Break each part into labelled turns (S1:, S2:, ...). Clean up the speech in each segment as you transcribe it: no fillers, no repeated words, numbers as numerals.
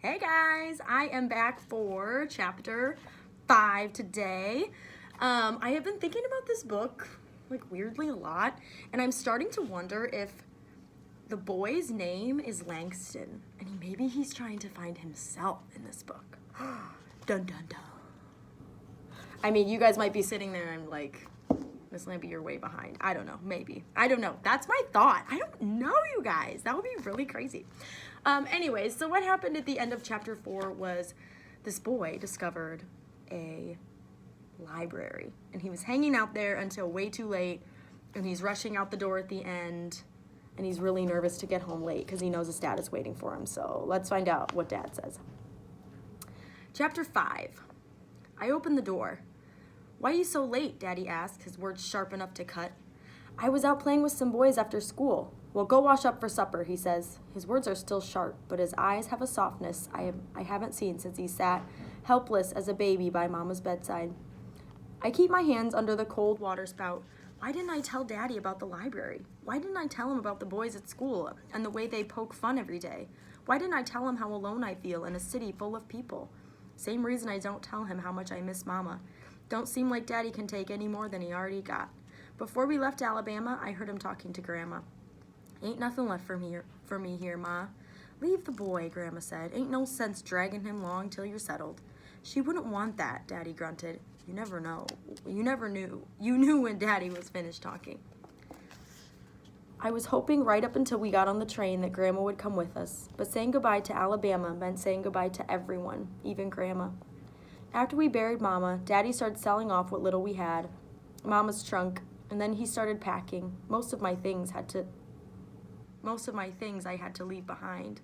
S1: Hey guys, I am back for chapter 5 today. I have been thinking about this book, like weirdly a lot, and I'm starting to wonder if the boy's name is Langston, and maybe he's trying to find himself in this book. Dun dun dun. I mean, you guys might be sitting there and like, Miss Lampy, you're way behind. I don't know, maybe. I don't know. That's my thought. I don't know, you guys. That would be really crazy. Anyways, so what happened at the end of chapter 4 was this boy discovered a library. And he was hanging out there until way too late. And he's rushing out the door at the end. And he's really nervous to get home late because he knows his dad is waiting for him. So let's find out what Dad says. Chapter 5. I opened the door. "Why are you so late?" Daddy asked, his words sharp enough to cut. "I was out playing with some boys after school." "Well, go wash up for supper," he says. His words are still sharp, but his eyes have a softness I haven't seen since he sat, helpless as a baby by Mama's bedside. I keep my hands under the cold water spout. Why didn't I tell Daddy about the library? Why didn't I tell him about the boys at school and the way they poke fun every day? Why didn't I tell him how alone I feel in a city full of people? Same reason I don't tell him how much I miss Mama. Don't seem like Daddy can take any more than he already got. Before we left Alabama, I heard him talking to Grandma. "Ain't nothing left for me here, Ma." "Leave the boy," Grandma said. "Ain't no sense dragging him long till you're settled." "She wouldn't want that," Daddy grunted. You never know. You never knew. You knew when Daddy was finished talking. I was hoping right up until we got on the train that Grandma would come with us, but saying goodbye to Alabama meant saying goodbye to everyone, even Grandma. After we buried Mama, Daddy started selling off what little we had, Mama's trunk, and then he started packing. Most of my things I had to leave behind.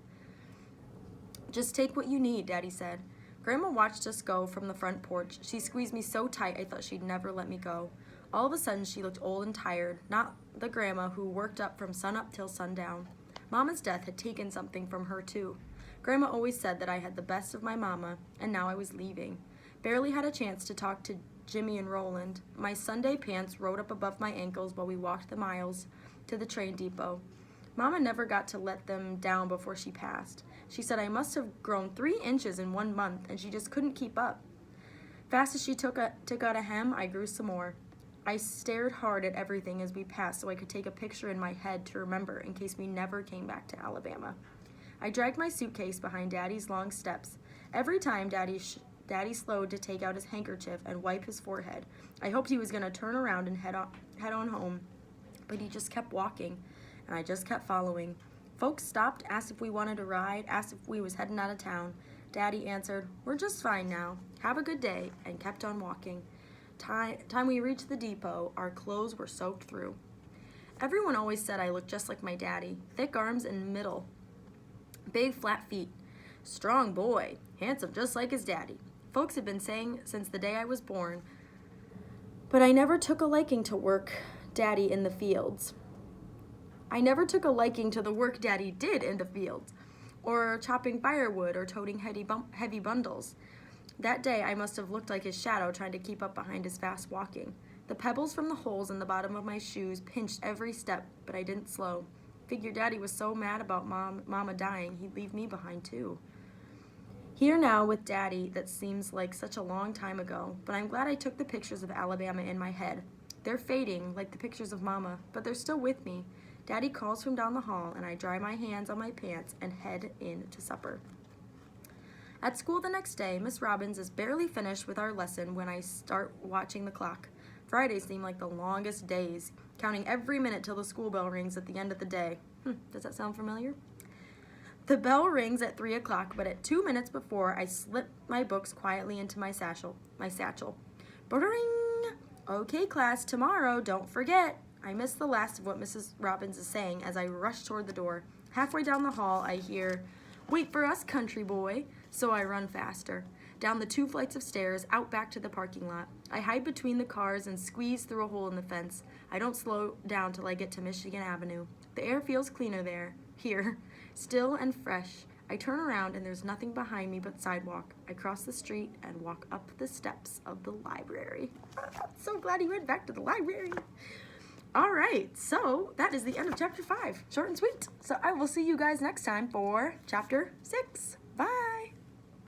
S1: "Just take what you need," Daddy said. Grandma watched us go from the front porch. She squeezed me so tight I thought she'd never let me go. All of a sudden she looked old and tired, not the Grandma who worked up from sunup till sundown. Mama's death had taken something from her too. Grandma always said that I had the best of my Mama, and now I was leaving. Barely had a chance to talk to Jimmy and Roland. My Sunday pants rode up above my ankles while we walked the miles to the train depot. Mama never got to let them down before she passed. She said I must have grown 3 inches in 1 month, and she just couldn't keep up. Fast as she took out a hem, I grew some more. I stared hard at everything as we passed so I could take a picture in my head to remember in case we never came back to Alabama. I dragged my suitcase behind Daddy's long steps. Every time Daddy slowed to take out his handkerchief and wipe his forehead. I hoped he was going to turn around and head on home, but he just kept walking, and I just kept following. Folks stopped, asked if we wanted a ride, asked if we was heading out of town. Daddy answered, "We're just fine now. Have a good day," and kept on walking. Time we reached the depot, our clothes were soaked through. Everyone always said I looked just like my daddy. Thick arms and middle, big flat feet. Strong boy, handsome just like his daddy. Folks had been saying since the day I was born, but I never took a liking to work Daddy in the fields. I never took a liking to the work Daddy did in the fields, or chopping firewood or toting heavy bundles. That day I must have looked like his shadow trying to keep up behind his fast walking. The pebbles from the holes in the bottom of my shoes pinched every step, but I didn't slow. Figured Daddy was so mad about Mama dying, he'd leave me behind too. Here now with Daddy, that seems like such a long time ago, but I'm glad I took the pictures of Alabama in my head. They're fading, like the pictures of Mama, but they're still with me. Daddy calls from down the hall, and I dry my hands on my pants and head in to supper. At school the next day, Miss Robbins is barely finished with our lesson when I start watching the clock. Fridays seem like the longest days, counting every minute till the school bell rings at the end of the day. Does that sound familiar? The bell rings at 3 o'clock, but at 2 minutes before, I slip my books quietly into my satchel. Ba-ring! "Okay, class, tomorrow, don't forget." I miss the last of what Mrs. Robbins is saying as I rush toward the door. Halfway down the hall, I hear, "Wait for us, country boy," so I run faster. Down the 2 flights of stairs, out back to the parking lot. I hide between the cars and squeeze through a hole in the fence. I don't slow down till I get to Michigan Avenue. The air feels cleaner here, still and fresh. I turn around and there's nothing behind me but sidewalk. I cross the street and walk up the steps of the library. So glad he went back to the library. All right, so that is the end of chapter 5. Short and sweet. So I will see you guys next time for chapter 6.